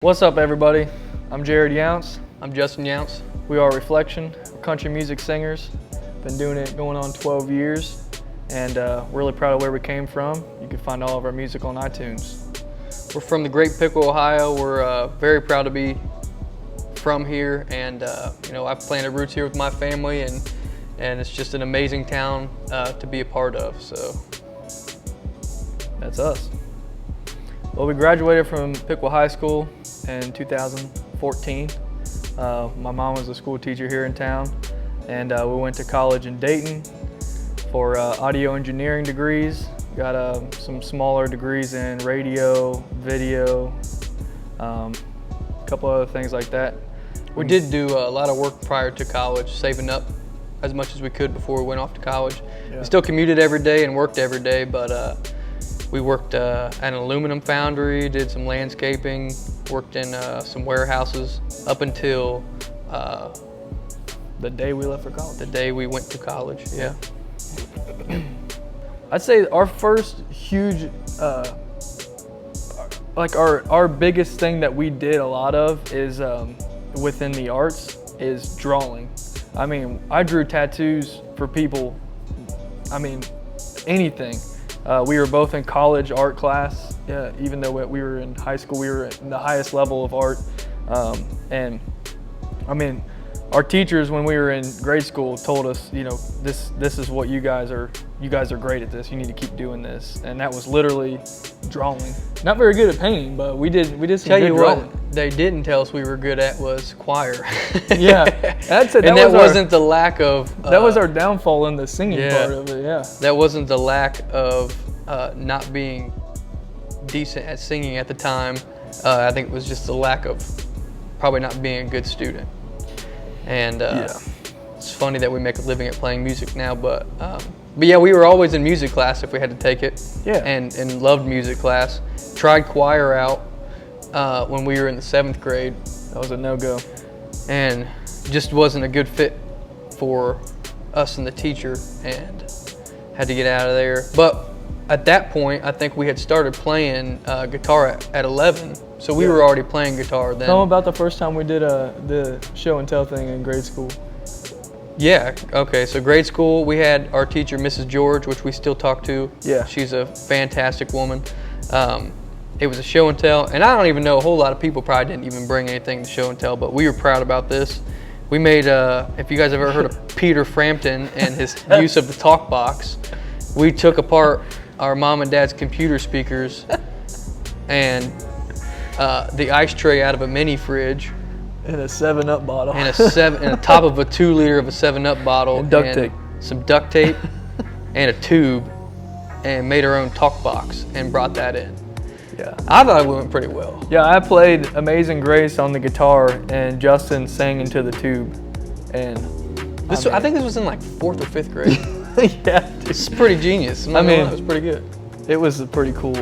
What's up, everybody? I'm Jared Younce. I'm Justin Younce. We are Reflektion. We're country music singers. Been doing it going on 12 years, and really proud of where we came from. You can find all of our music on iTunes. We're from the Great Pickle, Ohio. We're very proud to be from here, and I've planted roots here with my family, and it's just an amazing town to be a part of. So that's us. Well, we graduated from Pickle High School in 2014. My mom was a school teacher here in town, and we went to college in Dayton for audio engineering degrees. Got some smaller degrees in radio, video, a couple other things like that. We did do a lot of work prior to college, saving up as much as we could before we went off to college. Yeah. We still commuted every day and worked every day, but we worked at an aluminum foundry, did some landscaping, worked in some warehouses up until the day we left for college. The day we went to college, yeah. I'd say our first huge, our biggest thing that we did a lot of is within the arts is drawing. I mean, I drew tattoos for people. I mean, anything. We were both in college art class. Even though we were in high school, we were in the highest level of art. And I mean, our teachers when we were in grade school told us, this is what you guys are great at this. You need to keep doing this. And that was literally drawing. Not very good at painting, but we did some good drawing. What they didn't tell us we were good at was choir. Yeah, that wasn't the lack of. That was our downfall in the singing part of it. Yeah, that wasn't the lack of not being decent at singing at the time. I think it was just the lack of probably not being a good student. And it's funny that we make a living at playing music now, but yeah, we were always in music class if we had to take it. Yeah. And loved music class. Tried choir out when we were in the 7th grade. That was a no-go. And just wasn't a good fit for us and the teacher, and had to get out of there. But at that point, I think we had started playing guitar at 11, so we were already playing guitar then. Tell them about the first time we did the show and tell thing in grade school. Yeah, okay, so grade school, we had our teacher, Mrs. George, which we still talk to. Yeah. She's a fantastic woman. It was a show and tell, and I don't even know, a whole lot of people probably didn't even bring anything to show and tell, but we were proud about this. We made, if you guys have ever heard of Peter Frampton and his use of the talk box, we took apart our mom and dad's computer speakers and the ice tray out of a mini fridge. And a 7-Up bottle. And the top of a 2-liter of a 7-Up bottle. And duct tape. Some duct tape and a tube, and made our own talk box and brought that in. Yeah. I thought it went pretty well. Yeah, I played Amazing Grace on the guitar, and Justin sang into the tube. And I think this was in like 4th or 5th grade. Yeah. It's pretty genius. I mean, it was pretty good. It was a pretty cool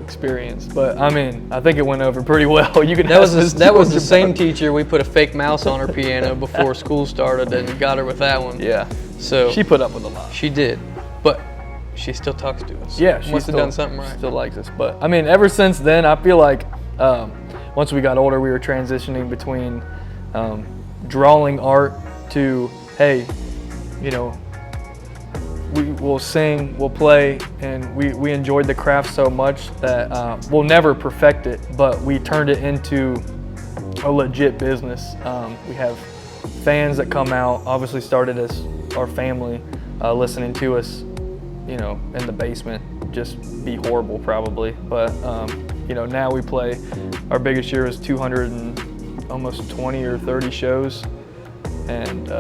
experience, but I mean, I think it went over pretty well. That was the same teacher. We put a fake mouse on her piano before school started and got her with that one. Yeah. So she put up with a lot. She did, but she still talks to us. Yeah, she must have done something right. Still likes us, but I mean, ever since then, I feel like once we got older, we were transitioning between drawing art to hey, we'll sing, we'll play, and we enjoyed the craft so much that we'll never perfect it, but we turned it into a legit business. We have fans that come out, obviously started as our family, listening to us, in the basement, just be horrible probably. But, now we play, our biggest year was 200 and almost 20 or 30 shows, and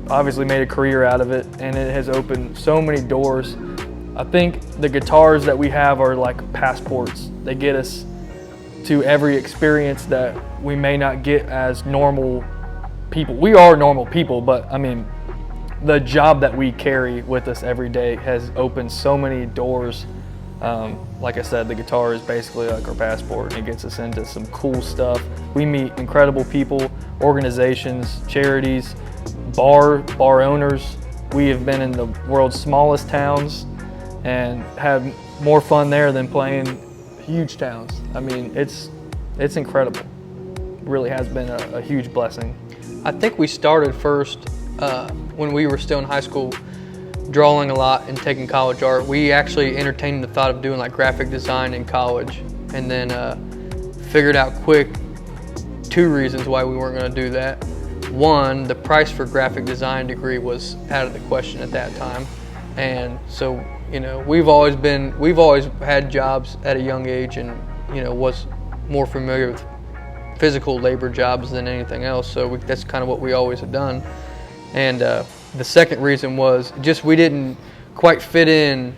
obviously made a career out of it, and it has opened so many doors. I think the guitars that we have are like passports. They get us to every experience that we may not get as normal people. We are normal people, but I mean, the job that we carry with us every day has opened so many doors. Like I said, the guitar is basically like our passport, and it gets us into some cool stuff. We meet incredible people, organizations, charities, bar owners. We have been in the world's smallest towns and had more fun there than playing huge towns. I mean, it's it's incredible. Really has been a huge blessing. I think we started first when we were still in high school, drawing a lot and taking college art. We actually entertained the thought of doing like graphic design in college, and then figured out quick 2 reasons why we weren't going to do that. One, the price for graphic design degree was out of the question at that time, and so we've always had jobs at a young age, and was more familiar with physical labor jobs than anything else. So that's kind of what we always have done. And the second reason was just we didn't quite fit in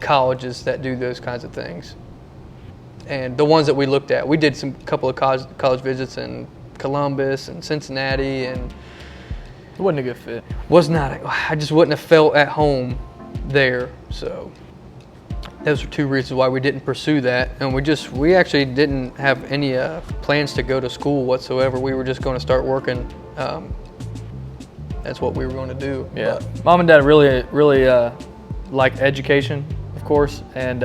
colleges that do those kinds of things. And the ones that we looked at, we did couple of college visits in Columbus and Cincinnati, and It wasn't a good fit. I just wouldn't have felt at home there. So those are 2 reasons why we didn't pursue that. And we actually didn't have any plans to go to school whatsoever. We were just going to start working. That's what we were going to do. Yeah. But Mom and Dad really liked education, of course, and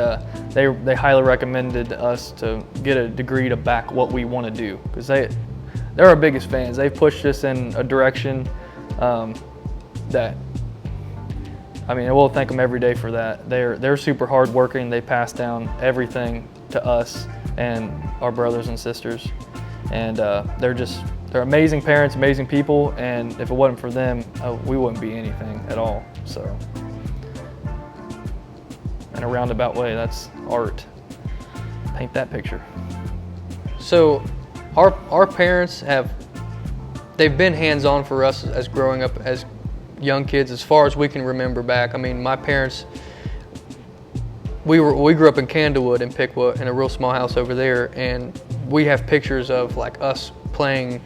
they highly recommended us to get a degree to back what we want to do, because they're our biggest fans. They've pushed us in a direction that, I mean, we'll thank them every day for that. They're super hardworking. They pass down everything to us and our brothers and sisters, and they're amazing parents, amazing people. And if it wasn't for them, we wouldn't be anything at all. So, in a roundabout way, that's art. Paint that picture. So, our parents they've been hands-on for us as growing up as young kids, as far as we can remember back. I mean, my parents, we grew up in Candlewood and Pickwood in a real small house over there, and we have pictures of like us playing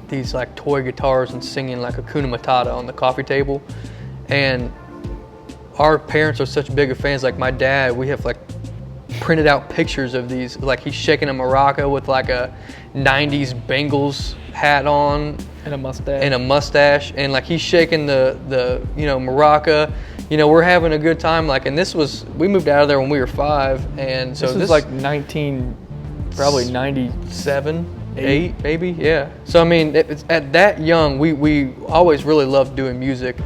these like toy guitars and singing like Hakuna Matata on the coffee table. And our parents are such big fans. Like my dad, we have like printed out pictures of these, like he's shaking a maraca with like a 90s Bengals hat on And a mustache. and like he's shaking the maraca. We're having a good time. Like, and we moved out of there when we were 5, and so this was like 97, 8 maybe, yeah. So I mean, it's at that young, we always really loved doing music,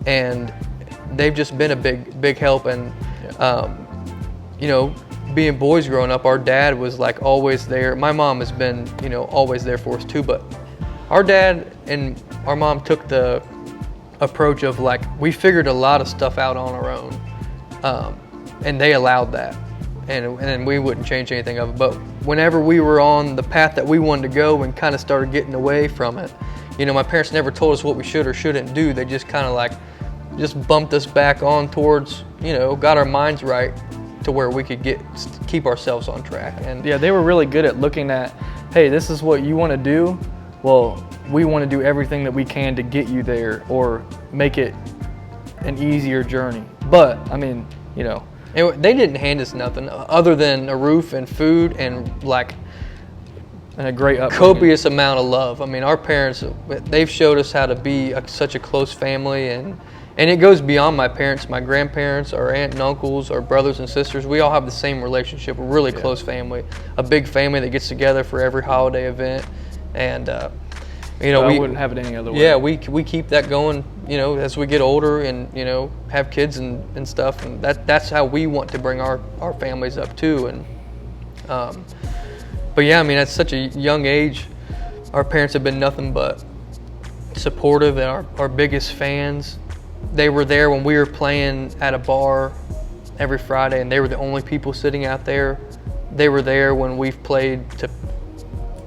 and they've just been a big help. And being boys growing up, our dad was like always there. My mom has been always there for us too, but our dad and our mom took the approach of like, we figured a lot of stuff out on our own, and they allowed that, and we wouldn't change anything of it. But whenever we were on the path that we wanted to go and kind of started getting away from it, my parents never told us what we should or shouldn't do. They just kind of like just bumped us back on towards, got our minds right to where we could keep ourselves on track. And yeah, they were really good at looking at, hey, this is what you want to do. Well, we want to do everything that we can to get you there or make it an easier journey. But I mean, they didn't hand us nothing other than a roof and food and like a great upbringing. Copious amount of love. I mean, our parents, they've showed us how to be such a close family, and it goes beyond my parents, my grandparents, our aunt and uncles, our brothers and sisters. We all have the same relationship, a really close family, a big family that gets together for every holiday event. And we wouldn't have it any other way. Yeah, we keep that going, as we get older and have kids and stuff, and that's how we want to bring our families up too. And but yeah, I mean, at such a young age, our parents have been nothing but supportive and our biggest fans. They were there when we were playing at a bar every Friday, and they were the only people sitting out there. They were there when we've played to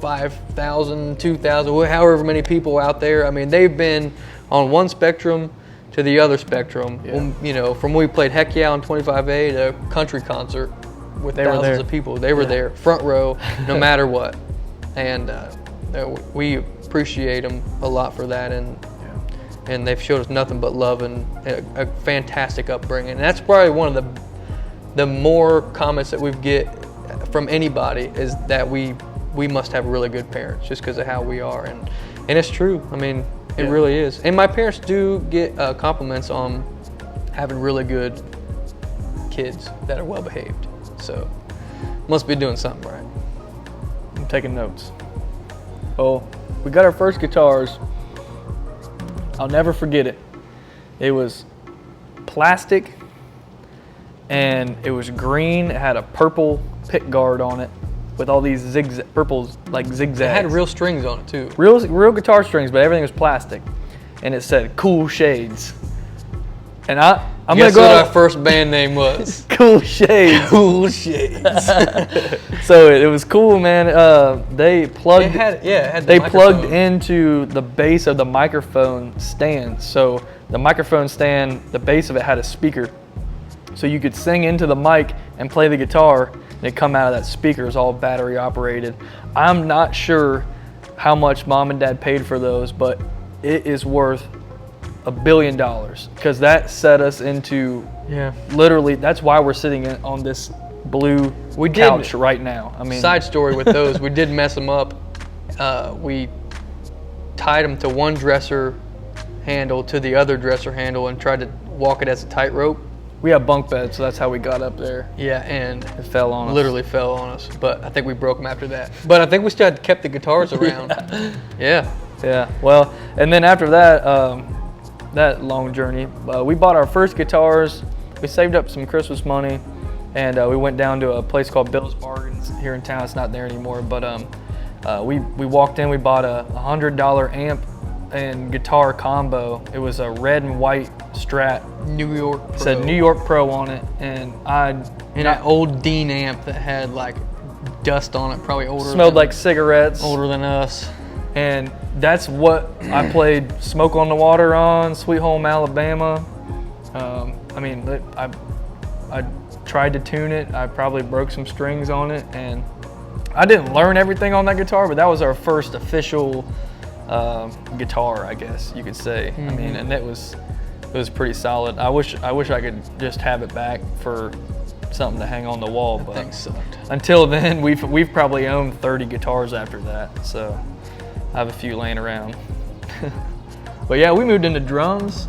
5,000, 2,000, however many people out there. I mean, they've been on one spectrum to the other spectrum. Yeah. From when we played Heck Yeah on 25A to a country concert with thousands of people. They were there, front row, no matter what. And we appreciate them a lot for that. And they've showed us nothing but love and a fantastic upbringing. And that's probably one of the more comments that we get from anybody is that we must have really good parents just because of how we are. And it's true. I mean, it really is. And my parents do get compliments on having really good kids that are well behaved. So Must be doing something right. I'm taking notes. Well, we got our first guitars. I'll never forget it. It was plastic and it was green. It had a purple pick guard on it with all these purples like zigzags. It had real strings on it too. Real guitar strings, but everything was plastic. And it said Cool Shades. And I'm gonna Guess go what out- our first band name was? Cool Shades. Cool Shades. So it was cool, man. They plugged. It had the They plugged microphone. into the base of the microphone stand. So the microphone stand, the base of it had a speaker. So you could sing into the mic and play the guitar, and it'd come out of that speaker. It was all battery operated. I'm not sure how much mom and dad paid for those, but it is worth $1 billion because that set us into literally. That's why we're sitting on this blue couch right now. I mean, Side story with those, we did mess them up. We tied them to one dresser handle to the other dresser handle and tried to walk it as a tightrope. we have bunk beds, so that's how we got up there. Yeah, and It fell on us. literally fell on us. But I think we broke them after that. But I think we still had kept the guitars around. Yeah. Yeah. Well, and then after that, that long journey, we bought our first guitars. We saved up some Christmas money, and we went down to a place called Bill's Bargains here in town. It's not there anymore, but we walked in. We bought a $100 amp and guitar combo. It was a red and white Strat. New York Pro. It said New York Pro on it, and And an old Dean amp that had like dust on it, probably smelled like cigarettes. older than us. And that's what I played Smoke on the Water on, Sweet Home Alabama. I mean, I tried to tune it. I probably broke some strings on it, and I didn't learn everything on that guitar, but that was our first official guitar, I guess you could say. I mean, and it was pretty solid. I wish I could just have it back for something to hang on the wall, but Thing sucked. until then, we've probably owned 30 guitars after that, so I have a few laying around. But yeah, we moved into drums.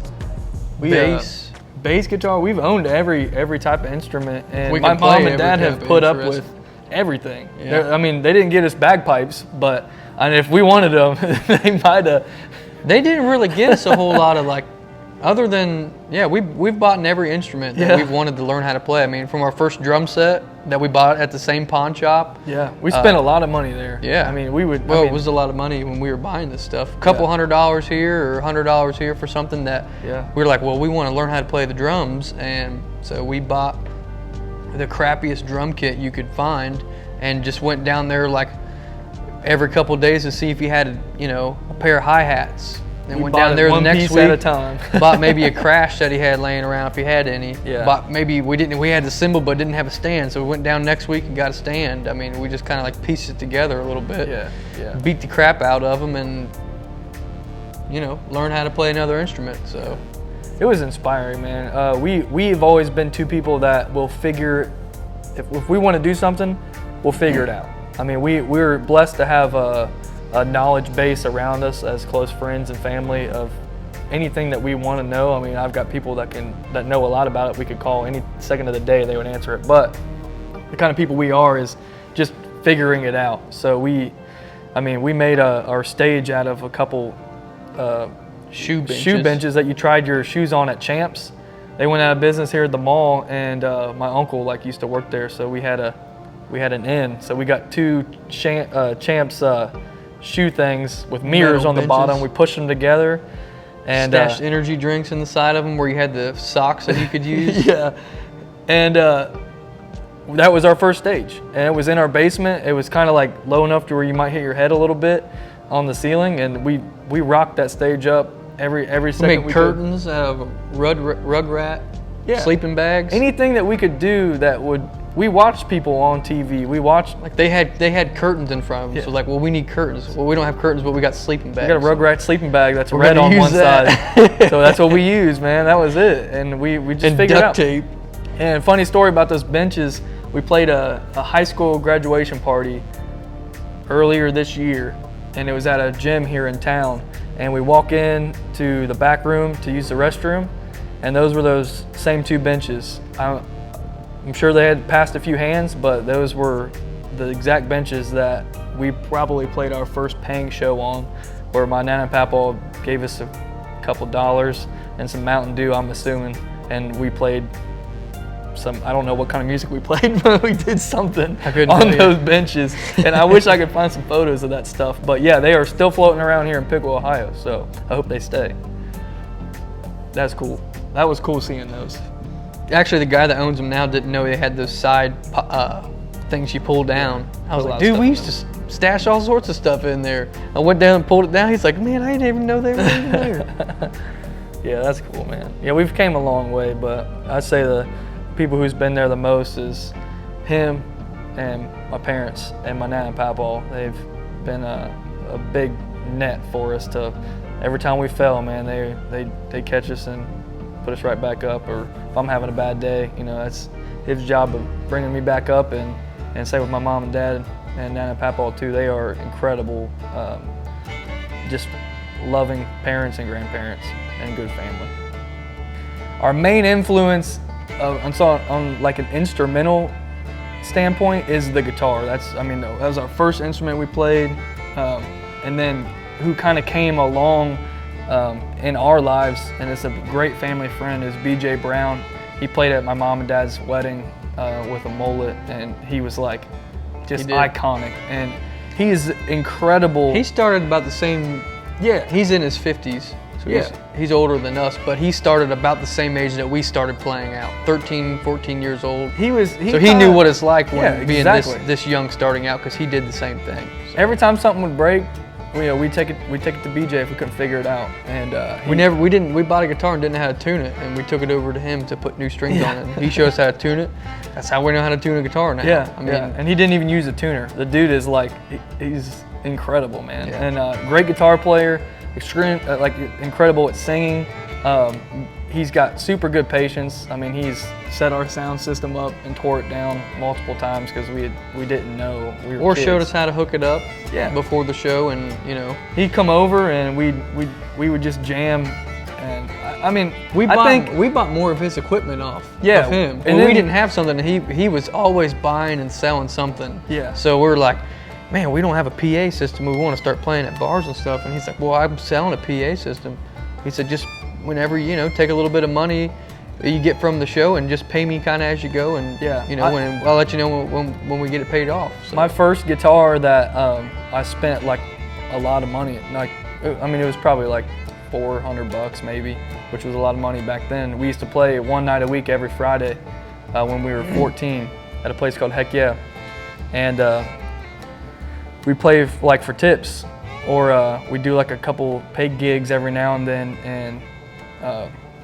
Bass guitar. We've owned every type of instrument, and We my can play mom and every dad type have of put up interest. with everything. Yeah. I mean, they didn't get us bagpipes, but if we wanted them, they might have. They didn't really get us a whole lot of like, other than we've bought in every instrument that Yeah. we've wanted to learn how to play. I mean, from our first drum set that we bought at the same pawn shop. Yeah, we spent a lot of money there. Yeah. I mean, we would. Well, it was a lot of money when we were buying this stuff. A couple $100 here or $100 here for something that Yeah. we were like, well, we want to learn how to play the drums, and so we bought the crappiest drum kit you could find, and just went down there like every couple days to see if he had a pair of hi-hats. Then We went bought down it there the one next piece week, at a time. bought maybe a crash that he had laying around if he had any. Yeah. Bought maybe we had the cymbal but didn't have a stand, so we went down next week and got a stand. I mean, we just kind of like pieced it together a little bit. Yeah. Beat the crap out of them and learn how to play another instrument. So It was inspiring, man. We've always been two people that will figure, if we want to do something, we'll figure it out. I mean, we're blessed to have a knowledge base around us as close friends and family of anything that we want to know. I mean, I've got people that know a lot about it. We could call any second of the day, they would answer it. But the kind of people we are is just figuring it out. So we made our stage out of a couple shoe benches. shoe benches that you tried your shoes on at Champs. They went out of business here at the mall, and my uncle used to work there, so we had an inn. So we got two Champs shoe things with mirrors Metal on the benches. bottom. We pushed them together, and Stashed energy drinks in the side of them where you had the socks that you could use. yeah, and that was our first stage, and it was in our basement. It was kind of like low enough to where you might hit your head a little bit on the ceiling, and we rocked that stage up every We second made we could. curtains out of rug rat, Yeah. sleeping bags. Anything that we could do that would. We watched people on TV. We watched. Like they had curtains in front of them. Yeah. So like, well, we need curtains. Well, we don't have curtains, but we got sleeping bags. We got a Rugrat sleeping bag that's We're red gonna on use one that. side. So that's what we used, man. That was it. And we just And figured it duct out. tape. And funny story about those benches, we played a high school graduation party earlier this year, and it was at a gym here in town. And we walk in to the back room to use the restroom, and those were those same two benches. I'm sure they had passed a few hands, but those were the exact benches that we probably played our first paying show on, where my Nana and Papa gave us a couple dollars and some Mountain Dew, I'm assuming, and we played some, I don't know what kind of music we played, but we did something on those benches. And I wish I could find some photos of that stuff. But yeah, they are still floating around here in Piqua, Ohio, so I hope they stay. That's cool. That was cool seeing those. Actually, the guy that owns them now didn't know they had those side things you pull down. I was like, dude, we used to stash all sorts of stuff in there. I went down and pulled it down. He's like, man, I didn't even know they were even there. Yeah, that's cool, man. Yeah, we've came a long way, but I'd say the people who's been there the most is him and my parents and my Nana and Papa. They've been a big net for us to, every time we fell, man, they catch us and put us right back up. Or if I'm having a bad day, you know, that's his job of bringing me back up. And same with my mom and dad and Nana and Papa too. They are incredible, just loving parents and grandparents and good family. Our main influence on like an instrumental standpoint is the guitar. That was our first instrument we played, and then who kind of came along in our lives, and it's a great family friend, is BJ Brown. He played at my mom and dad's wedding with a mullet, and he was like just iconic, and he is incredible. He started about the same, he's in his 50s. So he's older than us, but he started about the same age that we started playing out, 13, 14 years old. He knew what it's like when being this young starting out, because he did the same thing. So. Every time something would break, we take it to BJ if we couldn't figure it out. And we bought a guitar and didn't know how to tune it, and we took it over to him to put new strings on it. He showed us how to tune it. That's how we know how to tune a guitar now. And he didn't even use a tuner. The dude is like, he's incredible, man. And great guitar player. Extreme, incredible at singing. He's got super good patience. I mean, he's set our sound system up and tore it down multiple times because we didn't know we were or kids. Showed us how to hook it up before the show, and he'd come over and we would just jam. And I mean, we bought more of his equipment off of him, and we didn't have something. He was always buying and selling something. So we're like, man, we don't have a PA system. We want to start playing at bars and stuff. And he's like, well, I'm selling a PA system. He said, just whenever, take a little bit of money you get from the show and just pay me kind of as you go. And, I'll let you know when we get it paid off. So. My first guitar that I spent like a lot of money, it was probably like $400 maybe, which was a lot of money back then. We used to play one night a week every Friday when we were 14 at a place called Heck Yeah. And we play like for tips, or we do like a couple paid gigs every now and then, and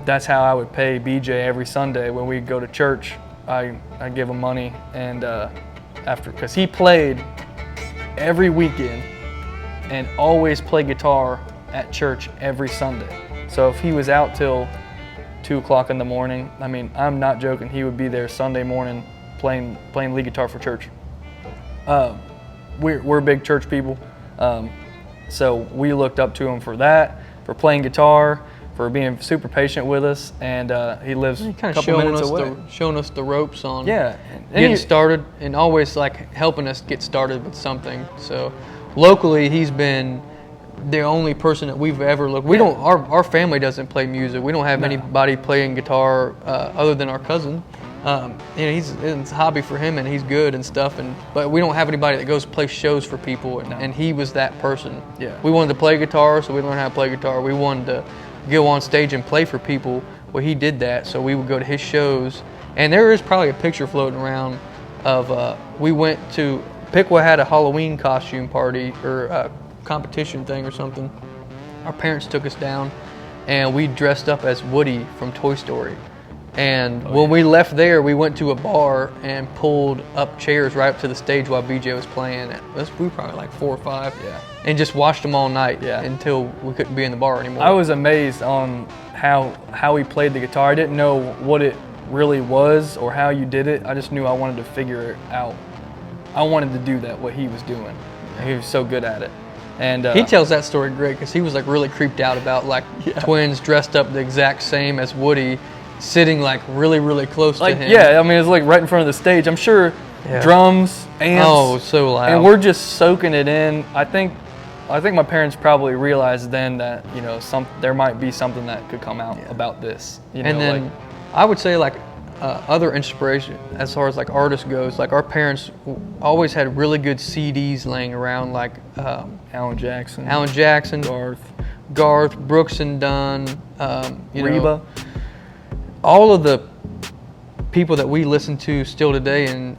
that's how I would pay BJ every Sunday when we go to church. I give him money, and because he played every weekend and always played guitar at church every Sunday. So if he was out till 2 o'clock in the morning, I mean, I'm not joking, he would be there Sunday morning playing lead guitar for church. We're big church people, so we looked up to him for that, for playing guitar, for being super patient with us, and he lives a couple minutes away. Showing us the ropes on getting started, and always like helping us get started with something. So locally, he's been the only person that we've ever looked. We don't. Our family doesn't play music. We don't have anybody playing guitar other than our cousin. It's a hobby for him, and he's good and stuff. But we don't have anybody that goes play shows for people, and he was that person. We wanted to play guitar, so we learned how to play guitar. We wanted to go on stage and play for people. Well, he did that, so we would go to his shows. And there is probably a picture floating around of we went to Piqua had a Halloween costume party or a competition thing or something. Our parents took us down, and we dressed up as Woody from Toy Story. And when we left there, we went to a bar and pulled up chairs right up to the stage while BJ was playing. We were probably like 4 or 5, and just watched them all night until we couldn't be in the bar anymore. I was amazed on how he played the guitar. I didn't know what it really was or how you did it. I just knew I wanted to figure it out. I wanted to do that, what he was doing. He was so good at it. And he tells that story great because he was like really creeped out about like twins dressed up the exact same as Woody. sitting like really close Like, to him. yeah, I mean, it's like right in front of the stage. I'm sure drums, amps. Oh, so loud. And we're just soaking it in. I think my parents probably realized then that, you know, there might be something that could come out about this. You know, and then like, I would say like other inspiration as far as like artists goes, like our parents always had really good CDs laying around, like Alan Jackson, Garth, Brooks and Dunn, you Reba. know, all of the people that we listen to still today, and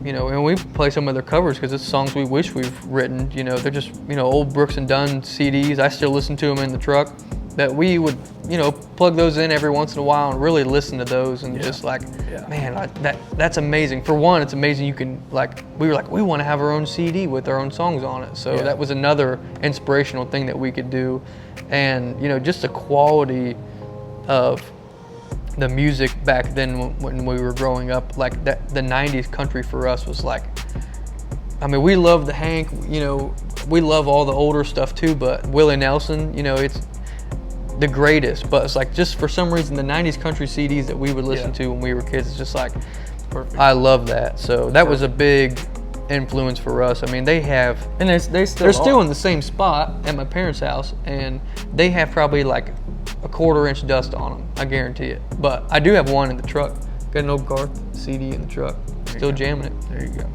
you know, and we play some of their covers because it's songs we wish we've written. You know, they're just, you know, old Brooks and Dunn CDs. I still listen to them in the truck. That we would, you know, plug those in every once in a while and really listen to those, and just like, man, that's amazing. For one, it's amazing you can, like, we were like, we want to have our own CD with our own songs on it. So that was another inspirational thing that we could do, and you know, just the quality of the music back then when we were growing up, like that, the 90s country for us was like, I mean, we love the Hank, you know, we love all the older stuff too, but Willie Nelson, you know, it's the greatest. But it's like, just for some reason, the 90s country CDs that we would listen to when we were kids, it's just like, perfect. I love that. So that was a big influence for us. I mean, they have, and they're still in the same spot at my parents' house, and they have probably like a 1/4 inch dust on them, I guarantee it. But I do have one in the truck. Got an old Garth CD in the truck. Still jamming it. There you go.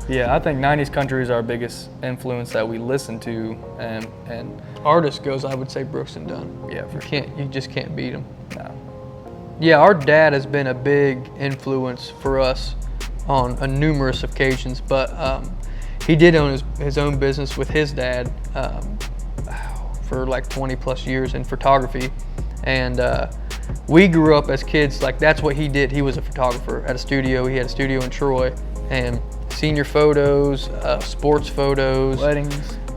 Yeah, I think 90s country is our biggest influence that we listen to, and artist goes, I would say Brooks and Dunn. Yeah, You just can't beat them. No. Yeah, our dad has been a big influence for us on numerous occasions, but he did own his own business with his dad for like 20 plus years in photography, and we grew up as kids, like that's what he did. He was a photographer at a studio. He had a studio in Troy, and senior photos, sports photos,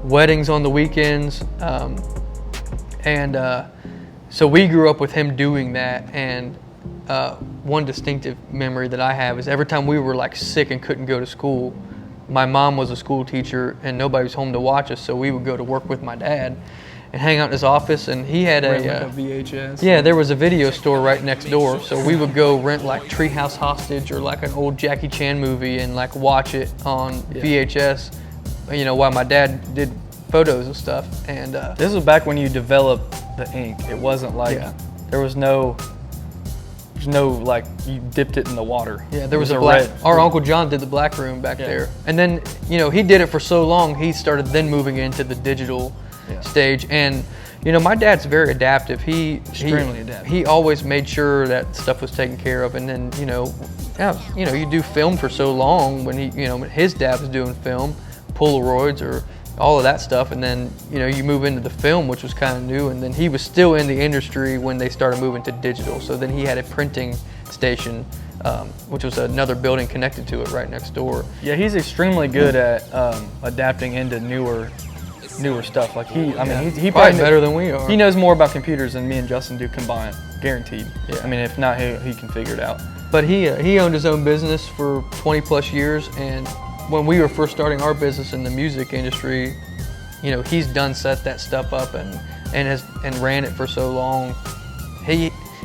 weddings on the weekends, so we grew up with him doing that. And one distinctive memory that I have is every time we were like sick and couldn't go to school, my mom was a school teacher and nobody was home to watch us, so we would go to work with my dad and hang out in his office, and he had a VHS. Yeah, there was a video store right next door, so we would go rent like Treehouse Hostage or like an old Jackie Chan movie and like watch it on VHS, you know, while my dad did photos and stuff. And this was back when you developed the ink. It wasn't like there was no like you dipped it in the water. Yeah, there was a black. Our Uncle John did the black room back there, and then, you know, he did it for so long. He started then moving into the digital stage, and you know, my dad's very adaptive. Extremely adaptive. He always made sure that stuff was taken care of, and then you know, you do film for so long. When his dad was doing film, Polaroids or all of that stuff, and then you know, you move into the film, which was kind of new, and then he was still in the industry when they started moving to digital. So then he had a printing station, which was another building connected to it right next door. Yeah, he's extremely good at adapting into newer stuff. Like he probably better than we are. He knows more about computers than me and Justin do combined, guaranteed. Yeah. I mean, if not, he can figure it out. But he owned his own business for 20 plus years, and when we were first starting our business in the music industry, you know, he's set that stuff up and ran it for so long.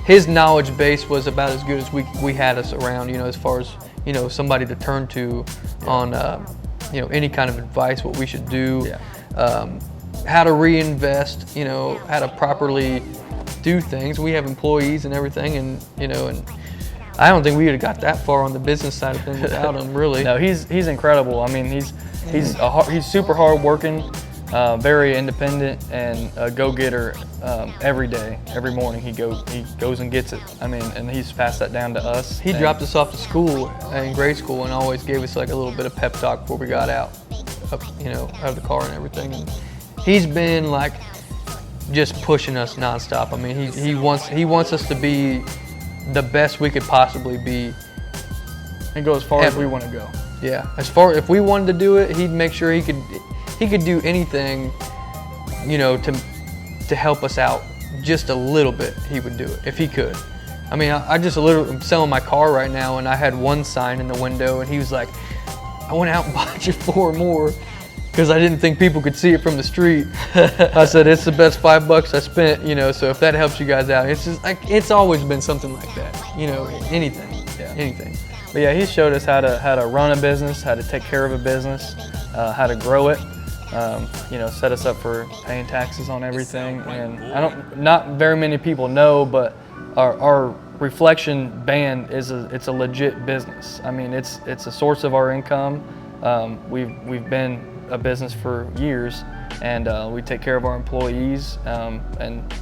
His knowledge base was about as good as we had us around, you know, as far as, you know, somebody to turn to on you know, any kind of advice, what we should do. How to reinvest, you know, how to properly do things. We have employees and everything, and you know, and I don't think we would have got that far on the business side of things without him, really. No, he's incredible. I mean, he's super hard working, very independent, and a go-getter. Every day, every morning he goes and gets it. I mean, and he's passed that down to us. He dropped us off to school in grade school and always gave us like a little bit of pep talk before we got out of the car and everything. And he's been like just pushing us nonstop. I mean, he wants us to be the best we could possibly be, and go as far as we want to go. Yeah, if we wanted to do it, he'd make sure he could do anything, you know, to help us out just a little bit. He would do it if he could. I mean, I'm selling my car right now, and I had one sign in the window, and he was like, I went out and bought you 4 more. because I didn't think people could see it from the street. I said, it's the best $5 I spent, you know, so if that helps you guys out. It's just like, it's always been something like that, you know, anything, anything. But yeah, he showed us how to run a business, how to take care of a business, how to grow it. You know, set us up for paying taxes on everything. And not very many people know, but our Reflektion band it's a legit business. I mean, it's a source of our income. We've been a business for years, and we take care of our employees. And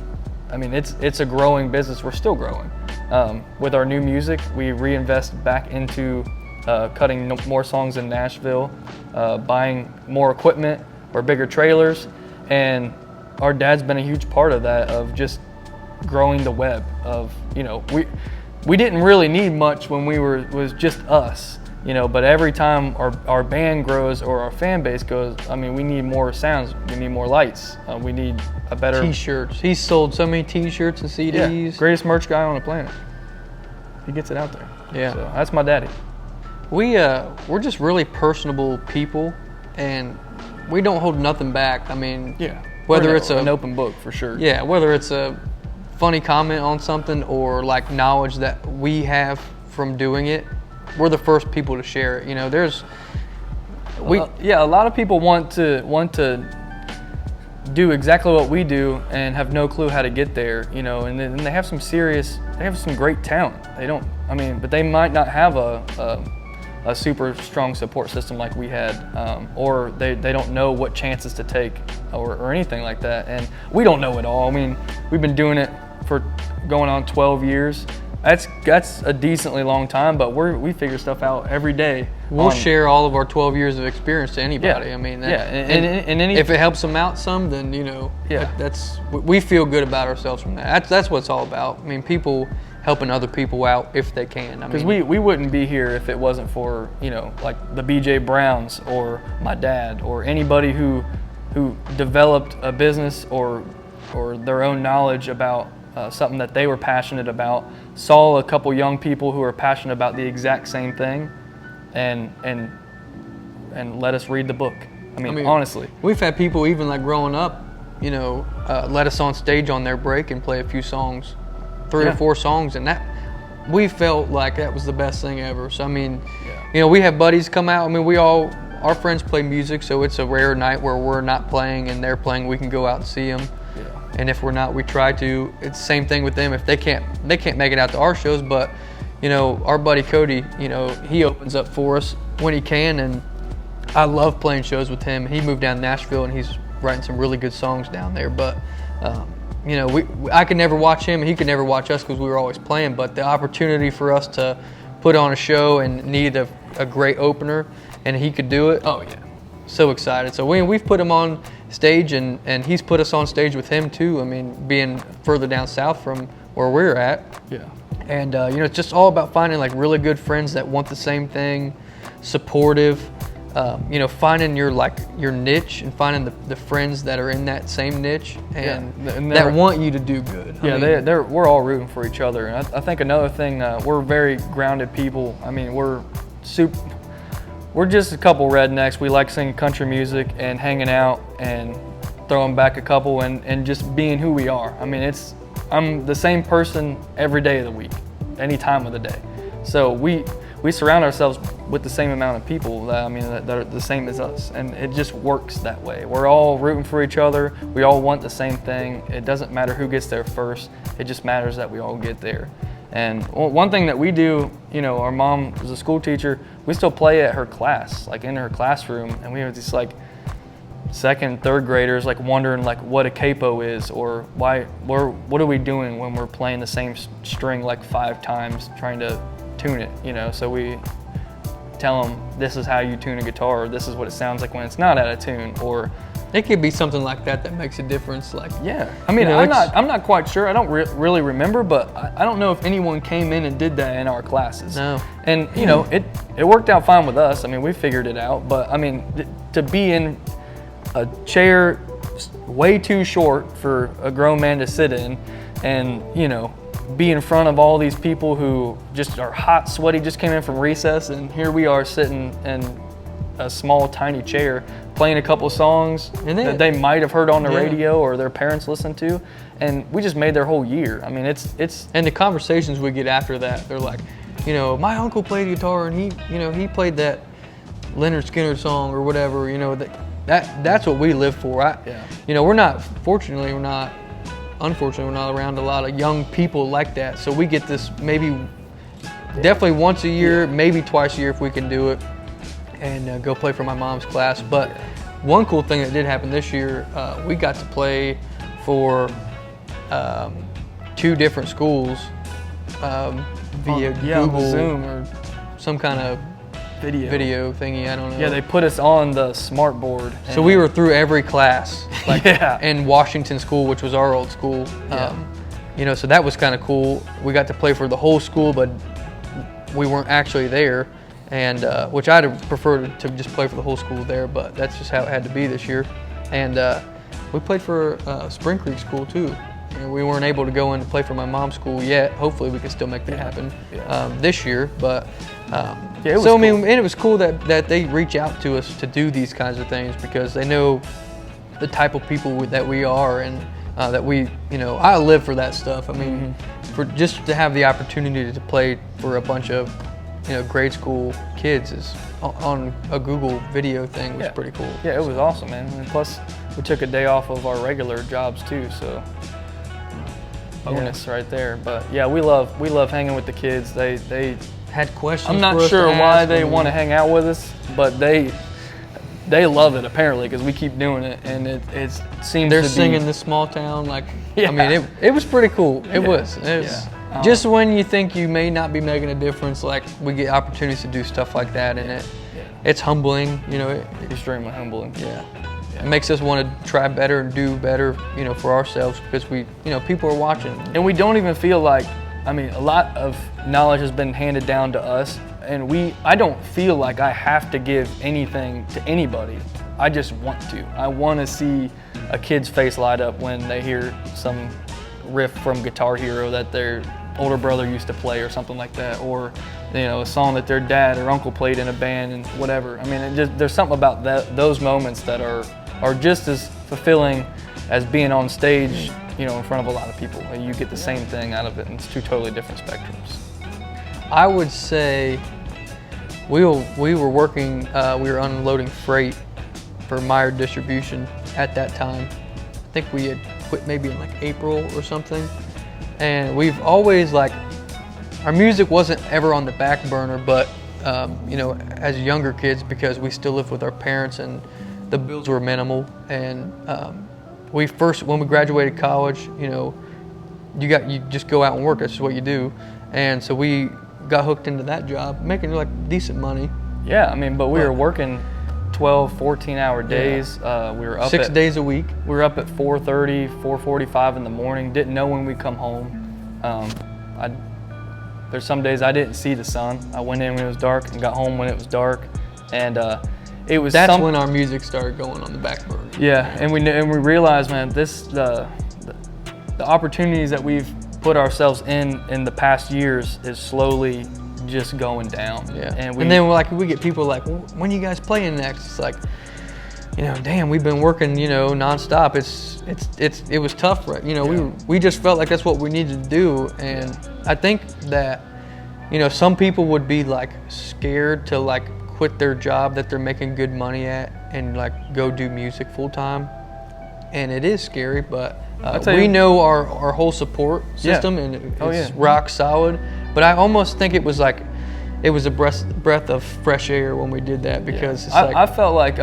I mean, it's a growing business. We're still growing. With our new music, we reinvest back into cutting more songs in Nashville, buying more equipment or bigger trailers, and our dad's been a huge part of that, of just growing the web of, you know, we didn't really need much when was just us, you know, but every time our band grows or our fan base goes, I mean, we need more sounds, we need more lights, we need a better T-shirts. He's sold so many T-shirts and CDs. Yeah, greatest merch guy on the planet. He gets it out there. Yeah, so that's my daddy. We're just really personable people, and we don't hold nothing back. I mean, yeah, whether it's an open book for sure. Yeah, whether it's a funny comment on something or like knowledge that we have from doing it, we're the first people to share it. You know, a lot of people want to do exactly what we do and have no clue how to get there. You know, and then they have some great talent. But they might not have a super strong support system like we had, or they don't know what chances to take or anything like that. And we don't know it all. I mean, we've been doing it for going on 12 years. That's a decently long time, but we figure stuff out every day. We'll share all of our 12 years of experience to anybody. Yeah, I mean, if it helps them out some, then, you know, we feel good about ourselves from that. That's what it's all about. I mean, people helping other people out if they can. Because we wouldn't be here if it wasn't for, you know, like the BJ Browns or my dad or anybody who developed a business or their own knowledge about something that they were passionate about, saw a couple young people who are passionate about the exact same thing, and let us read the book. I mean, honestly. We've had people even like growing up, you know, let us on stage on their break and play a few songs, 3 or 4 songs, and that we felt like that was the best thing ever. So I mean, you know, we have buddies come out. I mean, our friends play music, so it's a rare night where we're not playing and they're playing. We can go out and see them. Yeah. And if we're not, we try to. It's the same thing with them. If they can't make it out to our shows, but you know, our buddy Cody, you know, he opens up for us when he can, and I love playing shows with him. He moved down to Nashville and he's writing some really good songs down there. But you know, I could never watch him and he could never watch us because we were always playing. But the opportunity for us to put on a show and need a great opener, and he could do it. Oh yeah, so excited. So we've put him on stage, and he's put us on stage with him too. I mean, being further down south from where we're at. Yeah. And you know, it's just all about finding like really good friends that want the same thing, supportive. You know, finding your niche and finding the friends that are in that same niche and that want you to do good. Yeah, we're all rooting for each other. And I think another thing, we're very grounded people. I mean, we're just a couple rednecks. We like singing country music and hanging out and throwing back a couple and just being who we are. I mean, I'm the same person every day of the week, any time of the day. So we surround ourselves with the same amount of people that are the same as us, and it just works that way. We're all rooting for each other. We all want the same thing. It doesn't matter who gets there first. It just matters that we all get there. And one thing that we do, you know, our mom was a school teacher. We still play at her class, like in her classroom, and we have these like 2nd, 3rd graders like wondering like what a capo is, or what are we doing when we're playing the same string like 5 times trying to tune it, you know. So we tell them, this is how you tune a guitar, or this is what it sounds like when it's not out of tune, or it could be something like that makes a difference. Like, yeah, I mean, you know, I'm not quite sure. I don't really remember, but I don't know if anyone came in and did that in our classes. No. And you know, it worked out fine with us. I mean, we figured it out. But I mean, to be in a chair way too short for a grown man to sit in, and you know, be in front of all these people who just are hot, sweaty, just came in from recess, and here we are sitting in a small, tiny chair, playing a couple songs And that they might have heard on the radio or their parents listened to, and we just made their whole year. I mean, it's And the conversations we get after that, they're like, you know, my uncle played guitar and he played that Leonard Skinner song or whatever. You know, that's what we live for. You know, unfortunately, we're not around a lot of young people like that. So we get this definitely once a year, maybe twice a year if we can do it, and go play for my mom's class. But one cool thing that did happen this year, we got to play for 2 different schools via Google Zoom or some kind of video thingy. I don't know. Yeah, they put us on the smart board. So we were through every class, like in Washington School, which was our old school. You know, so that was kind of cool. We got to play for the whole school, but we weren't actually there, and which I'd have preferred to just play for the whole school there, but that's just how it had to be this year. And we played for Spring Creek School too. You know, we weren't able to go in to play for my mom's school yet. Hopefully we can still make that happen this year. But it was so cool. I mean, and it was cool that they reach out to us to do these kinds of things, because they know the type of people that we are, and that we, you know, I live for that stuff. I mean, for just to have the opportunity to play for a bunch of, you know, grade school kids is on a Google video thing was pretty cool. Yeah, it was awesome, man. And plus, we took a day off of our regular jobs too, so bonus right there. But yeah, we love hanging with the kids. They had questions. I'm not sure why they want to hang out with us, but they love it apparently, because we keep doing it, and it seems they're to be singing "This Small Town" like. I mean, it was pretty cool. It was. Just when you think you may not be making a difference, like we get opportunities to do stuff like that, and it's humbling. You know, extremely humbling. It makes us want to try better and do better, you know, for ourselves, because we, you know, people are watching. And we don't even feel like, I mean, a lot of knowledge has been handed down to us, and I don't feel like I have to give anything to anybody. I just want to. I want to see a kid's face light up when they hear some riff from Guitar Hero that their older brother used to play or something like that, or, you know, a song that their dad or uncle played in a band and whatever. I mean, there's something about those moments that are just as fulfilling as being on stage, you know, in front of a lot of people. You get the same thing out of it, and it's 2 totally different spectrums. I would say we were working, we were unloading freight for Meyer Distribution at that time. I think we had quit maybe in like April or something. And we've always, like, our music wasn't ever on the back burner, but you know, as younger kids, because we still lived with our parents and the bills were minimal. And when we graduated college, you know, you just go out and work. That's just what you do. And so we got hooked into that job, making like decent money. Yeah, I mean, but we were working 12, 14-hour days. We were up 6 days a week. We were up at 4:30, 4:45 in the morning. Didn't know when we'd come home. There's some days I didn't see the sun. I went in when it was dark and got home when it was dark, and it was. That's when our music started going on the back burner. Yeah, and we realized, man, the opportunities that we've put ourselves in the past years is slowly just going down. Yeah. And then we get people like, well, when are you guys playing next? It's like, you know, damn, we've been working, you know, nonstop. It was tough, right? You know, we just felt like that's what we needed to do. And I think that, you know, some people would be like scared to like quit their job that they're making good money at and like go do music full time. And it is scary, but we know our whole support system, and it's rock solid. But I almost think it was a breath of fresh air when we did that, because it's like I felt like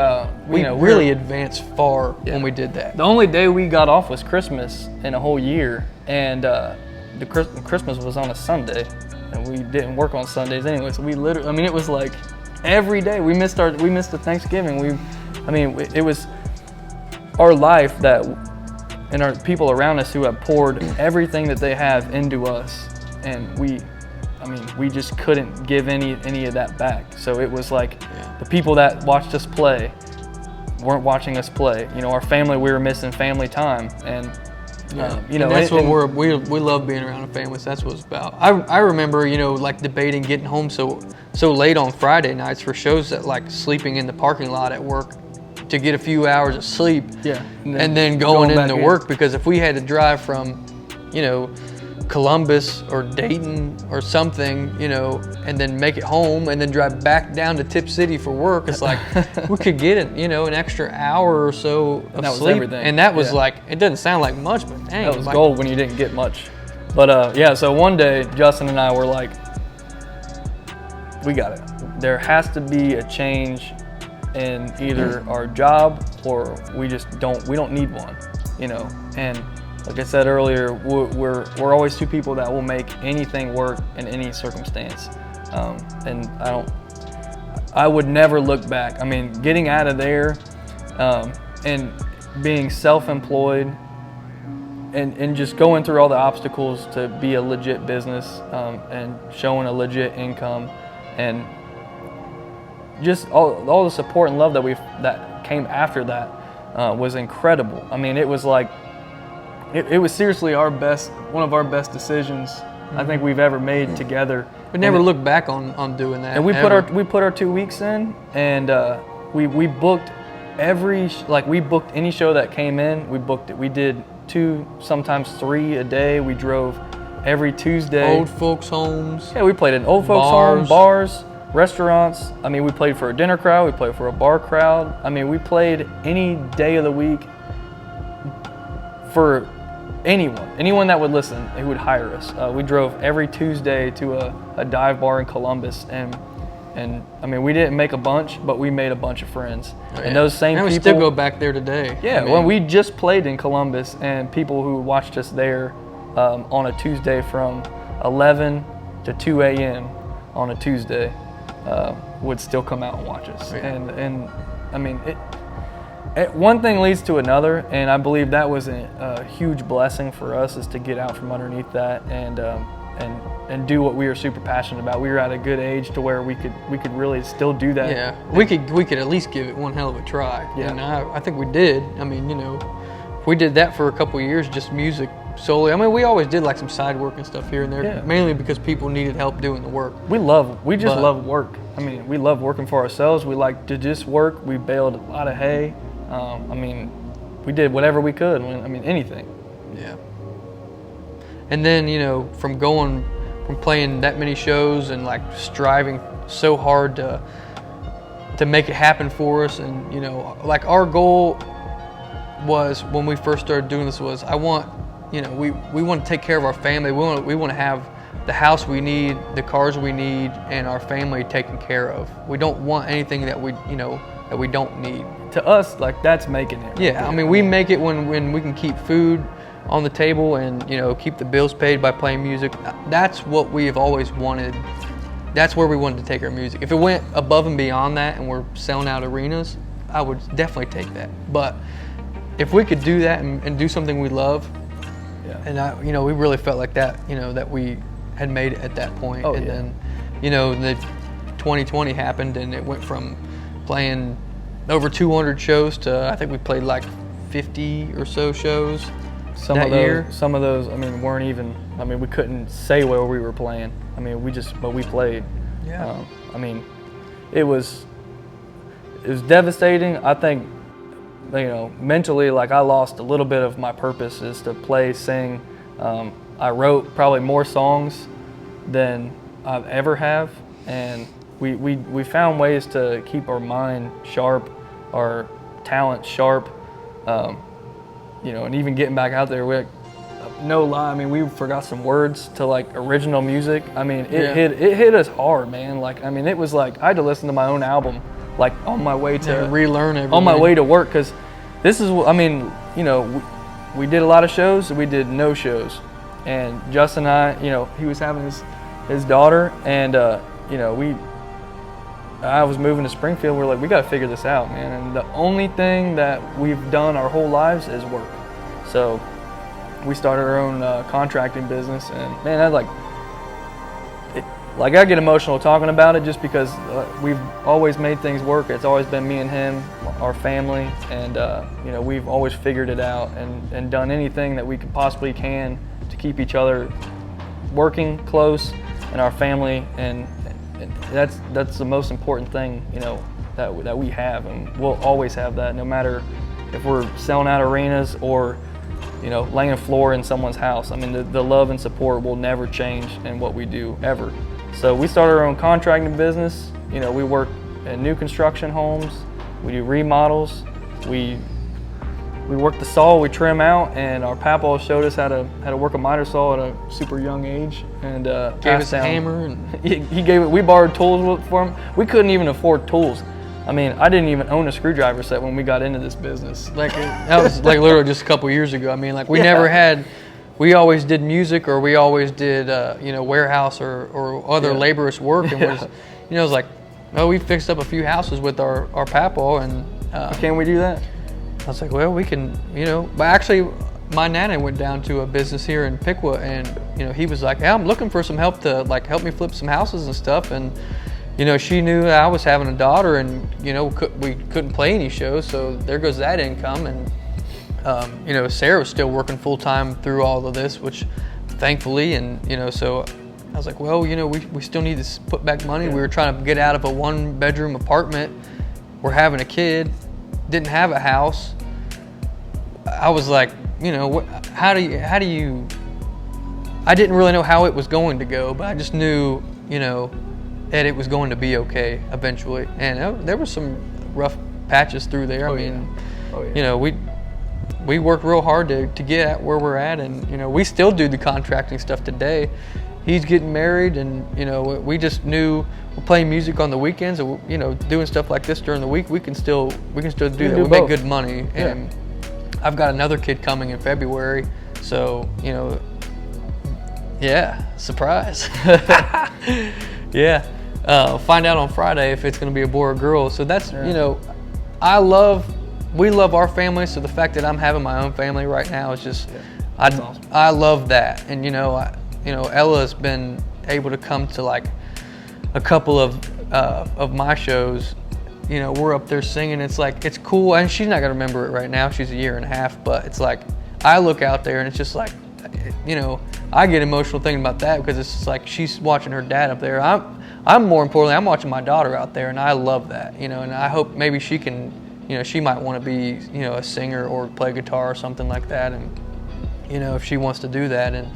we really advanced far when we did that. The only day we got off was Christmas in a whole year, and Christmas was on a Sunday, and we didn't work on Sundays anyway. So we literally, I mean, it was like every day we missed the Thanksgiving. It was our life and our people around us who have poured everything that they have into us, and we just couldn't give any of that back. So it was like the people that watched us play weren't watching us play. You know, our family, we were missing family time, and You know, and that's what we love being around a family. So that's what it's about. I remember, you know, like debating getting home so late on Friday nights for shows that like sleeping in the parking lot at work to get a few hours of sleep. Yeah. And then going into work, because if we had to drive from, you know, Columbus or Dayton or something, you know, and then make it home and then drive back down to Tip City for work, it's like we could get it, you know, an extra hour or so of that was sleep. everything. And that was like, it doesn't sound like much, but dang, that was like, gold when you didn't get much. But yeah, so one day Justin and I were like, we got it. There has to be a change in either our job or we don't need one, you know. And like I said earlier, we're always two people that will make anything work in any circumstance. And I would never look back. I mean, getting out of there and being self-employed and just going through all the obstacles to be a legit business and showing a legit income and just all the support and love that came after that was incredible. I mean, it was like, it was seriously one of our best decisions I think we've ever made together. We never looked back on doing that. And we put our 2 weeks in, and we booked we booked any show that came in. We booked it. We did 2, sometimes 3 a day. We drove every Tuesday. Old folks' homes. Yeah, we played in old folks' homes, bars, restaurants. I mean, we played for a dinner crowd. We played for a bar crowd. I mean, we played any day of the week for anyone that would listen, who would hire us. We drove every Tuesday to a dive bar in Columbus, and I mean, we didn't make a bunch, but we made a bunch of friends. Oh, yeah. And those same people. We still go back there today. Yeah, when we just played in Columbus, and people who watched us there on a Tuesday from 11 to 2 a.m. on a Tuesday would still come out and watch us. Yeah. And I mean, one thing leads to another, and I believe that was a huge blessing for us, is to get out from underneath that and do what we were super passionate about. We were at a good age to where we could really still do that. Yeah, we could at least give it one hell of a try. Yeah. And I think we did. I mean, you know, we did that for a couple of years, just music solely. I mean, we always did like some side work and stuff here and there, mainly because people needed help doing the work. We just love work. I mean, we love working for ourselves. We like to just work. We baled a lot of hay. I mean, we did whatever we could. I mean, anything. Yeah. And then, you know, from playing that many shows and like striving so hard to make it happen for us, and you know, like our goal was, when we first started doing this, was we want to take care of our family. We want to have the house we need, the cars we need, and our family taken care of. We don't want anything that we don't need. To us, like, that's making it. Yeah, I mean, we make it when we can keep food on the table and, you know, keep the bills paid by playing music. That's what we have always wanted. That's where we wanted to take our music. If it went above and beyond that and we're selling out arenas, I would definitely take that. But if we could do that and do something we love, and you know, we really felt like that, you know, that we had made it at that point. Oh, and then, you know, the 2020 happened, and it went from playing over 200 shows to, I think we played like 50 or so shows that year. Some of those, I mean, weren't even, I mean, we couldn't say where we were playing. I mean, but we played. Yeah. I mean, it was devastating. I think, you know, mentally, like, I lost a little bit of my purpose, is to play, sing. I wrote probably more songs than I've ever have, and we found ways to keep our mind sharp, our talent sharp, you know, and even getting back out there, no lie, I mean, we forgot some words to like original music. I mean, it hit us hard, man. Like, I mean, it was like I had to listen to my own album, like on my way to relearn everything. On my way to work, because this is, I mean, you know, we did a lot of shows, we did no shows, and Justin and I, you know, he was having his daughter, and you know, I was moving to Springfield. We're like, we got to figure this out, man. And the only thing that we've done our whole lives is work. So we started our own contracting business, and man, like I get emotional talking about it just because we've always made things work. It's always been me and him, our family, and you know, we've always figured it out and done anything that we could possibly can to keep each other working close and our family, and that's the most important thing, you know, that we have, and we'll always have that, no matter if we're selling out arenas or, you know, laying a floor in someone's house. I mean, the love and support will never change in what we do, ever. So we started our own contracting business. You know, we work in new construction homes, we do remodels, we work the saw, we trim out, and our papa showed us how to work a miter saw at a super young age, and gave us a hammer, and he gave it. We borrowed tools for him. We couldn't even afford tools. I mean, I didn't even own a screwdriver set when we got into this business. like that was like literally just a couple years ago. I mean, like we never had. We always did music, or we always did you know, warehouse or other laborious work, and was, you know, it was like, oh, we fixed up a few houses with our papa, and can we do that? I was like, well, we can, you know. But actually, my nana went down to a business here in Piqua, and, you know, he was like, hey, I'm looking for some help to, like, help me flip some houses and stuff. And, you know, she knew I was having a daughter, and, you know, we couldn't play any shows, so there goes that income. And, you know, Sarah was still working full time through all of this, which thankfully, and, you know, so I was like, well, you know, we still need to put back money. We were trying to get out of a 1-bedroom apartment. We're having a kid, didn't have a house. I was like, you know, how do you, I didn't really know how it was going to go, but I just knew, you know, that it was going to be okay eventually. And there were some rough patches through there. I mean, you know, we worked real hard to get at where we're at, and, you know, we still do the contracting stuff today. He's getting married, and, you know, we just knew we're playing music on the weekends, and, you know, doing stuff like this during the week. We can still do that. We make good money, and I've got another kid coming in February, so, you know, yeah, surprise. Yeah, find out on Friday if it's going to be a boy or girl. So that's, you know, we love our family. So the fact that I'm having my own family right now is just, awesome. I love that. And, you know, Ella's been able to come to like a couple of my shows. You know, we're up there singing. It's like, it's cool. And she's not gonna remember it right now. She's a year and a half, but it's like, I look out there and it's just like, you know, I get emotional thinking about that, because it's just like she's watching her dad up there. I'm more importantly, I'm watching my daughter out there, and I love that, you know, and I hope maybe she can, you know, she might want to be, you know, a singer or play guitar or something like that. And, you know, if she wants to do that, and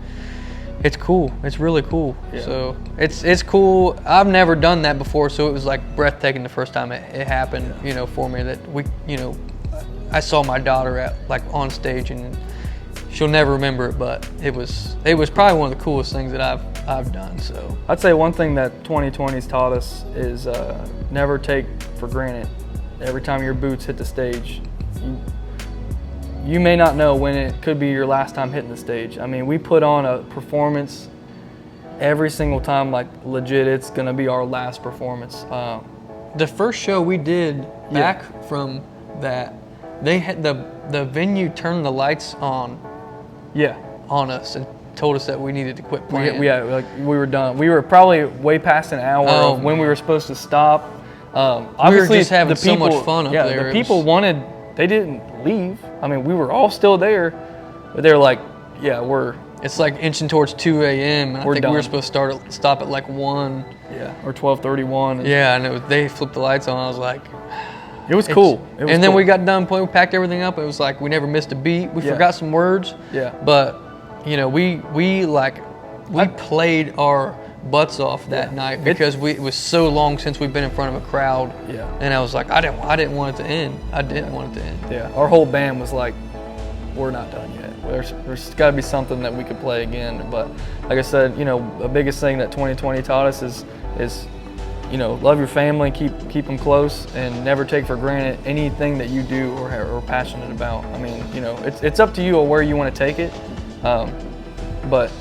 it's cool. It's really cool. Yeah. So it's cool. I've never done that before, so it was like breathtaking the first time it happened, you know, for me, that you know, I saw my daughter at, like, on stage, and she'll never remember it, but it was probably one of the coolest things that I've done. So I'd say one thing that 2020's taught us is never take for granted. Every time your boots hit the stage, you may not know when it could be your last time hitting the stage. I mean, we put on a performance every single time, like, legit, it's gonna be our last performance. The first show we did back from that, they had the venue turned the lights on us and told us that we needed to quit playing. We were done. We were probably way past an hour of when we were supposed to stop. Obviously, we were just having so much fun up there. The people wanted, they didn't leave. I mean, we were all still there, but they're like, it's like inching towards 2 a.m. I think we were supposed to stop at like 1. Yeah, or 12:31. Yeah, and they flipped the lights on. I was like, it was cool. Then we got done playing, we packed everything up. It was like we never missed a beat. We forgot some words. Yeah. But, you know, we played our butts off that night, because it was so long since we've been in front of a crowd. Yeah. And I was like, I didn't want it to end. I didn't want it to end. Yeah. Our whole band was like, we're not done yet. There's got to be something that we could play again. But like I said, you know, the biggest thing that 2020 taught us is, you know, love your family, keep them close, and never take for granted anything that you do or are passionate about. I mean, you know, it's up to you on where you want to take it, but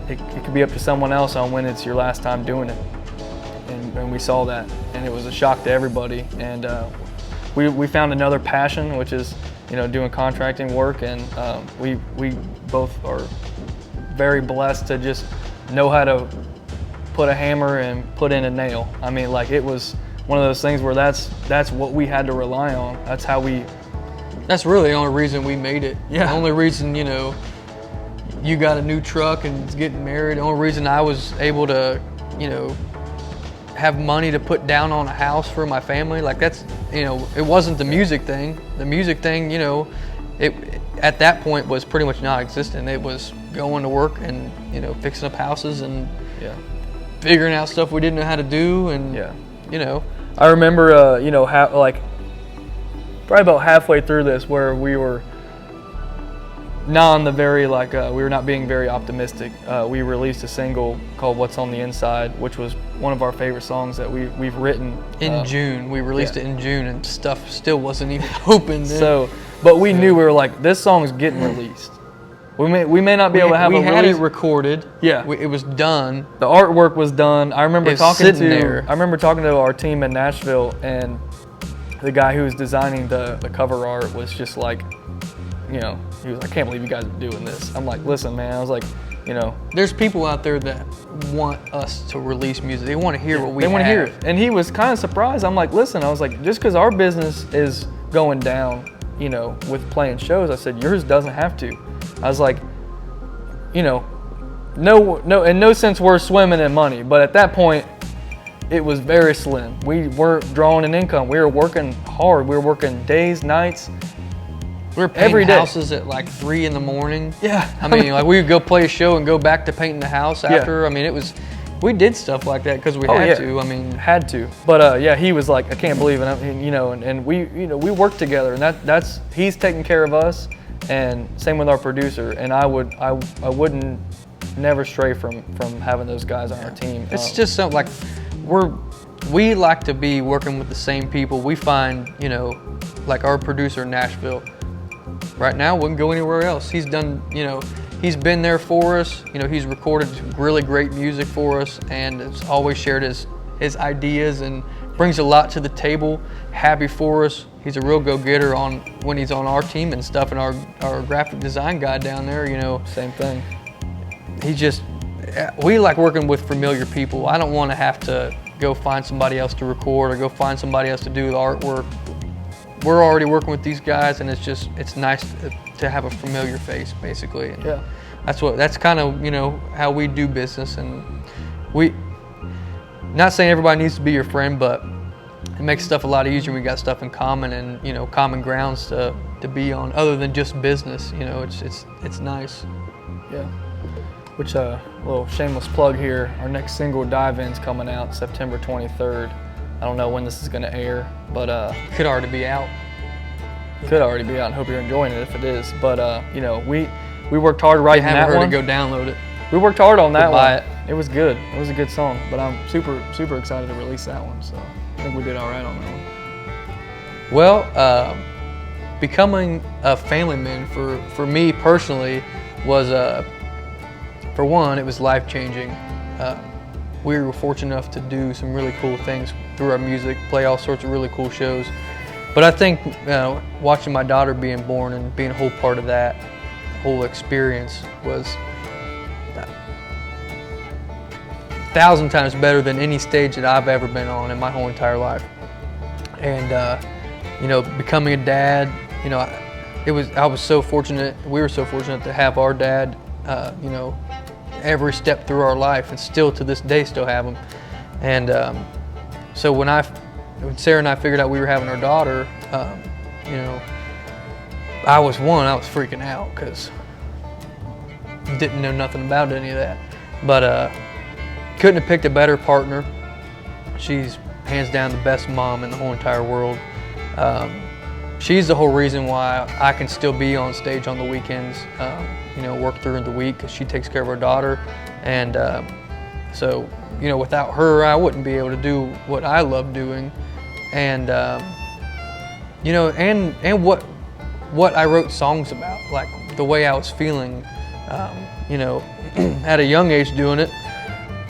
it could be up to someone else on when it's your last time doing it. And we saw that, and it was a shock to everybody. And we found another passion, which is, you know, doing contracting work, and we both are very blessed to just know how to put a hammer and put in a nail. I mean, like, it was one of those things where that's what we had to rely on. That's how we. That's really the only reason we made it. Yeah. The only reason, you know, you got a new truck and is getting married. The only reason I was able to, you know, have money to put down on a house for my family. Like, that's, you know, it wasn't the music thing. The music thing, you know, it at that point was pretty much non-existent. It was going to work and, you know, fixing up houses and figuring out stuff we didn't know how to do. And, you know. I remember, you know, like probably about halfway through this where we were not on the very, like, we were not being very optimistic. We released a single called What's on the Inside, which was one of our favorite songs that we've written. In June. We released it in June, and stuff still wasn't even open then. So, but we knew, we were like, this song's getting released. We may not be able to have a release. We had it recorded. Yeah. It was done. The artwork was done. I remember talking to our team in Nashville, and the guy who was designing the cover art was just like, you know, he was like, I can't believe you guys are doing this. I'm like, listen, man. I was like, you know. There's people out there that want us to release music. They want to hear what we have. They want to hear it. And he was kind of surprised. I'm like, listen, I was like, just because our business is going down, you know, with playing shows, I said, yours doesn't have to. I was like, you know, no, in no sense we're swimming in money, but at that point, it was very slim. We weren't drawing an income. We were working hard. We were working days, nights. We were painting houses at like 3 in the morning. Yeah. I mean, like, we would go play a show and go back to painting the house after. I mean, we did stuff like that because we had to. I mean, had to. But yeah, he was like, I can't believe it. And, you know, and we, you know, we worked together, and that's he's taking care of us, and same with our producer. And I wouldn't never stray from having those guys on our team. It's just something like we like to be working with the same people. We find, you know, like our producer in Nashville. Right now, wouldn't go anywhere else. He's done, you know, he's been there for us. You know, he's recorded really great music for us, and has always shared his ideas and brings a lot to the table. Happy for us. He's a real go-getter when he's on our team and stuff. And our graphic design guy down there, you know, same thing. We like working with familiar people. I don't want to have to go find somebody else to record or go find somebody else to do the artwork. We're already working with these guys, and it's nice to have a familiar face, basically. And that's kind of, you know, how we do business. And not saying everybody needs to be your friend, but it makes stuff a lot easier when we got stuff in common and, you know, common grounds to be on, other than just business. You know, it's nice. Yeah. Which little shameless plug here. Our next single, Dive In's, coming out September 23rd. I don't know when this is going to air, but could already be out. Could already be out, and hope you're enjoying it if it is. But you know, we worked hard writing that one. If you haven't heard it, go download it. We worked hard on that one. Buy it. It was good. It was a good song. But I'm super excited to release that one. So I think we did all right on that one. Well, becoming a family man for me personally was, for one, it was life-changing. We were fortunate enough to do some really cool things through our music, play all sorts of really cool shows. But I think watching my daughter being born and being a whole part of that whole experience was 1,000 times better than any stage that I've ever been on in my whole entire life. And you know, becoming a dad, you know, I was so fortunate. We were so fortunate to have our dad, you know, every step through our life, and still to this day still have him. And so when Sarah and I figured out we were having our daughter, you know, I was freaking out because didn't know nothing about any of that. But couldn't have picked a better partner. She's hands down the best mom in the whole entire world. She's the whole reason why I can still be on stage on the weekends, you know, work during the week, because she takes care of our daughter. And so, you know, without her, I wouldn't be able to do what I love doing. And, you know, and what I wrote songs about, like the way I was feeling, you know, at a young age doing it.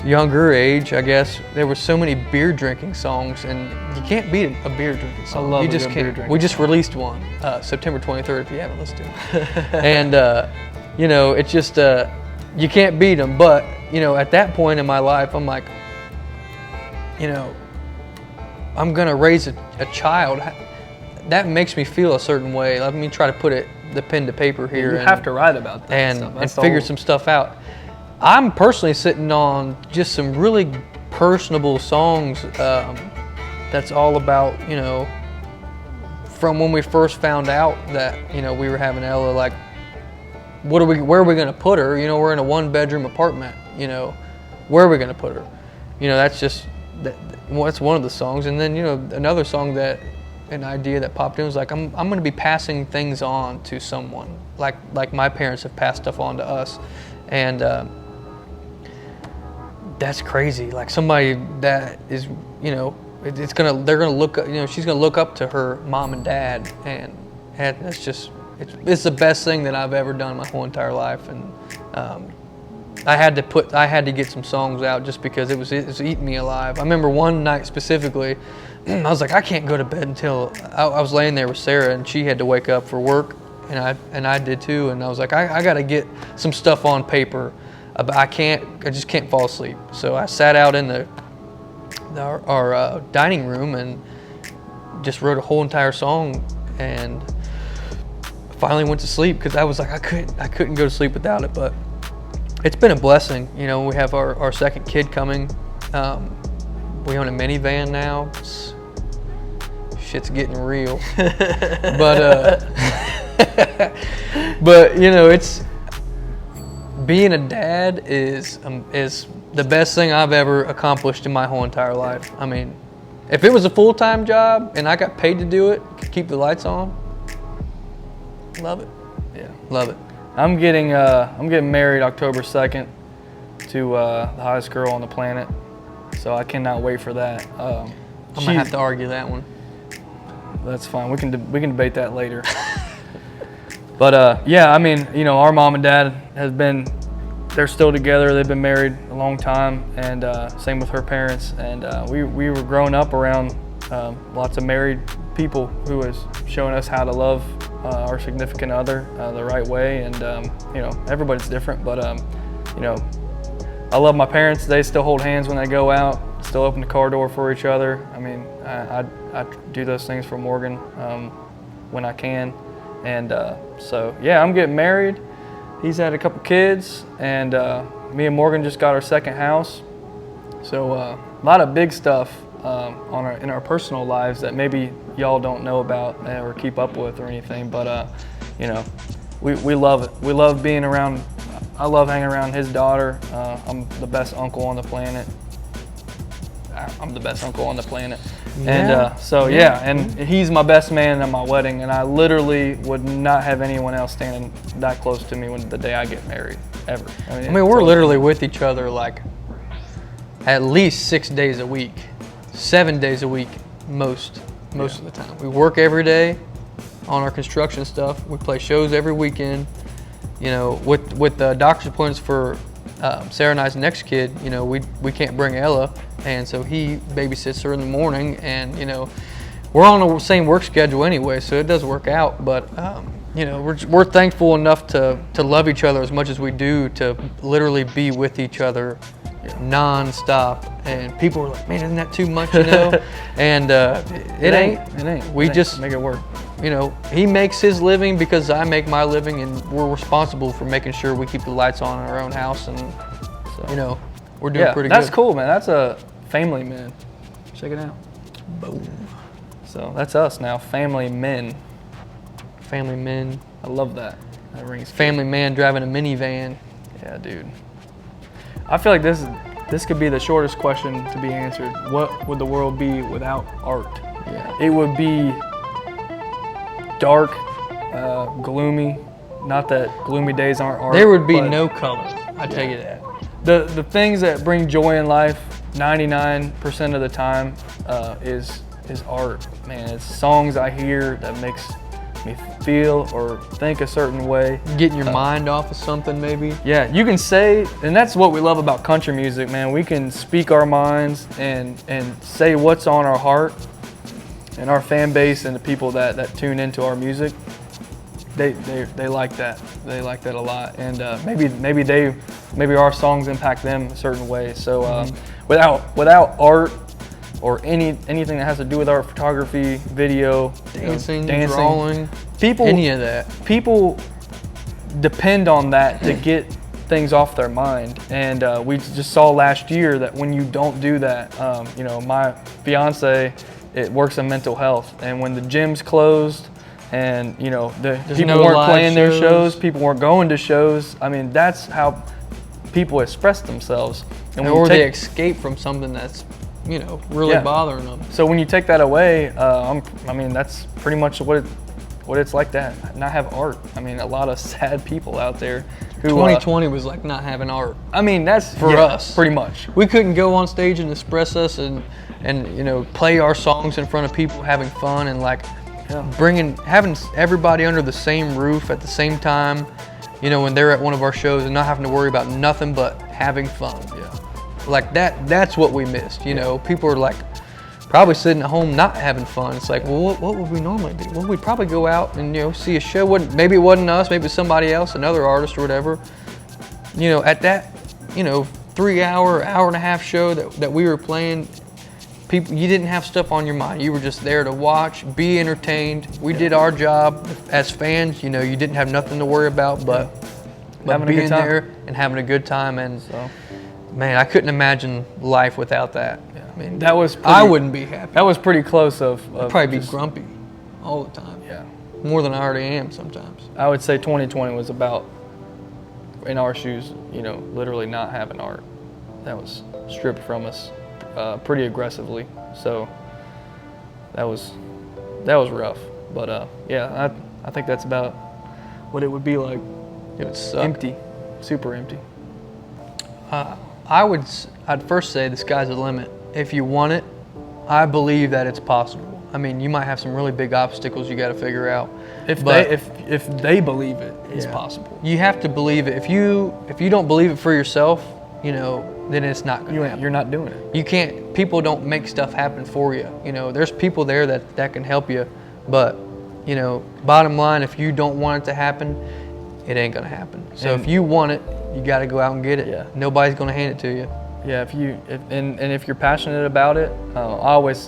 Younger age, I guess, there were so many beer drinking songs, and you can't beat a beer drinking song. I love you just beer can't. drinking We just song. released one, September 23rd, if you haven't listened to it. And you know, it's just you can't beat them. But you know, at that point in my life, I'm like, you know, I'm gonna raise a child. That makes me feel a certain way. Let me try to put the pen to paper here. You have to write about that and figure some stuff out. I'm personally sitting on just some really personable songs that's all about, you know, from when we first found out that, you know, we were having Ella, like, where are we gonna put her? You know, we're in a 1-bedroom apartment, you know, where are we gonna put her? You know, that's just, that's one of the songs. And then, you know, another song an idea that popped in was like, I'm gonna be passing things on to someone, like my parents have passed stuff on to us. And that's crazy. Like somebody that is, you know, they're gonna look, you know, she's gonna look up to her mom and dad, and that's just, it's the best thing that I've ever done my whole entire life. And I had to get some songs out just because it was eating me alive. I remember one night specifically, I was like, I can't go to bed until I was laying there with Sarah, and she had to wake up for work, and I did too. And I was like, I got to get some stuff on paper. I just can't fall asleep. So I sat out in our dining room and just wrote a whole entire song, and finally went to sleep because I was like, I couldn't go to sleep without it. But it's been a blessing. You know, we have our second kid coming. We own a minivan now. Shit's getting real. But but you know, it's being a dad is the best thing I've ever accomplished in my whole entire life. I mean, if it was a full-time job and I got paid to do it, keep the lights on, love it. Yeah, love it. I'm getting married October 2nd to the hottest girl on the planet, so I cannot wait for that. I'm gonna have to argue that one. That's fine. We can debate that later. But yeah, I mean, you know, our mom and dad they're still together. They've been married a long time, and same with her parents. And we were growing up around lots of married people who was showing us how to love our significant other the right way. And you know, everybody's different, but you know, I love my parents. They still hold hands when they go out, still open the car door for each other. I mean, I do those things for Morgan when I can. And so yeah, I'm getting married. He's had a couple kids, and me and Morgan just got our second house. So a lot of big stuff in our personal lives that maybe y'all don't know about or keep up with or anything. But you know, we love it. We love being around. I love hanging around his daughter. I'm the best uncle on the planet. I'm the best uncle on the planet. Yeah. And so yeah, and he's my best man at my wedding, and I literally would not have anyone else standing that close to me the day I get married, ever. I mean we're literally with each other like at least 6 days a week, 7 days a week, most of the time. We work every day on our construction stuff. We play shows every weekend. You know, with the doctor's appointments for Sarah and I's next kid, you know, we can't bring Ella, and so he babysits her in the morning, and you know, we're on the same work schedule anyway, so it does work out. But you know, we're thankful enough to love each other as much as we do, to literally be with each other non-stop. And people are like, man, isn't that too much, you know? And it ain't. We just make it work. You know, he makes his living because I make my living, and we're responsible for making sure we keep the lights on in our own house. And so, you know, we're doing pretty good. That's cool, man. That's a family man. Check it out. Boom. So that's us now, family men. Family men. I love that. That rings. Family man driving a minivan. Yeah, dude. I feel like this could be the shortest question to be answered. What would the world be without art? Yeah. It would be dark, gloomy. Not that gloomy days aren't art. There would be no color. I tell you that. The things that bring joy in life, 99% of the time, is art. Man, it's songs I hear that makes me feel or think a certain way. Getting your mind off of something, maybe. Yeah, you can say, and that's what we love about country music, man. We can speak our minds and say what's on our heart, and our fan base and the people that tune into our music. they like that. They like that a lot, and maybe our songs impact them a certain way. So without art or anything that has to do with art, photography, video, dancing, drawing, any of that, people depend on that to get things off their mind. And we just saw last year that when you don't do that, my fiance, it works in mental health, and when the gyms closed and the people weren't playing their shows, people weren't going to shows, I mean, that's how people express themselves. And or they escape from something that's really bothering them. So when you take that away, that's pretty much what it's like to not have art. I mean, a lot of sad people out there who 2020 was like not having art. I mean, that's for us pretty much. We couldn't go on stage and express us and play our songs in front of people, having fun, and having everybody under the same roof at the same time, when they're at one of our shows, and not having to worry about nothing but having fun. Yeah. Like that's what we missed. People are like probably sitting at home not having fun. It's like, well, what would we normally do? Well, we'd probably go out and see a show. Maybe it wasn't us, maybe it was somebody else, another artist or whatever. At that 3 hour and a half show that we were playing, people, you didn't have stuff on your mind. You were just there to watch, be entertained. We did our job as fans. You didn't have nothing to worry about but having being a good time there and having a good time. And man, I couldn't imagine life without that. Yeah. I mean, I wouldn't be happy. That was pretty close of I'd probably be grumpy all the time. Yeah. More than I already am sometimes. I would say 2020 was about, in our shoes, literally not having art. That was stripped from us pretty aggressively. So that was rough. But I think that's about what it would be like. It would suck. Empty, super empty. I'd first say the sky's the limit. If you want it, I believe that it's possible. I mean, you might have some really big obstacles you got to figure out. If they believe it, it's possible. You have to believe it. If you don't believe it for yourself, then it's not going to happen. You're not doing it. You can't. People don't make stuff happen for you. There's people there that can help you, but bottom line, if you don't want it to happen, it ain't going to happen. So if you want it, you got to go out and get it. Yeah. Nobody's going to hand it to you. Yeah. If you're passionate about it, I always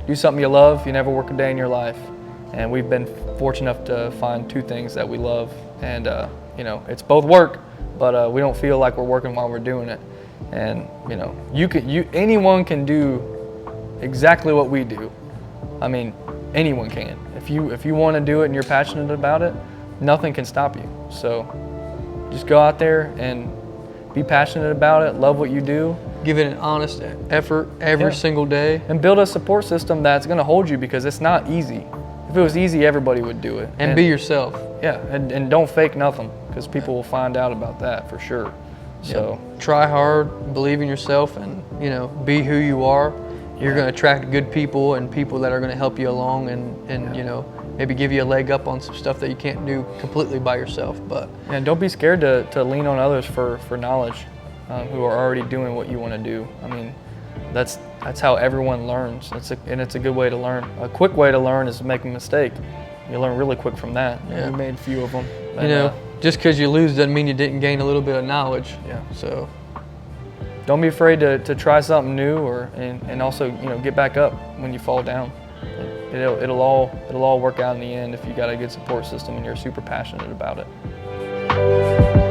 do something you love. You never work a day in your life. And we've been fortunate enough to find two things that we love, and it's both work, but we don't feel like we're working while we're doing it. And anyone can do exactly what we do. I mean, anyone can. If you want to do it and you're passionate about it, nothing can stop you. So just go out there and be passionate about it, love what you do. Give it an honest effort every single day. And build a support system that's going to hold you, because it's not easy. If it was easy, everybody would do it. And be yourself. Yeah, and don't fake nothing, because people will find out about that for sure. So try hard, believe in yourself, and be who you are. You're going to attract good people and people that are going to help you along, and maybe give you a leg up on some stuff that you can't do completely by yourself. But don't be scared to lean on others for knowledge, who are already doing what you want to do. I mean, that's how everyone learns. It's a good way to learn. A quick way to learn is to make a mistake. You learn really quick from that. Yeah. We made a few of them. Just because you lose doesn't mean you didn't gain a little bit of knowledge. Yeah. So don't be afraid to try something new, and also get back up when you fall down. It'll all work out in the end if you got a good support system and you're super passionate about it.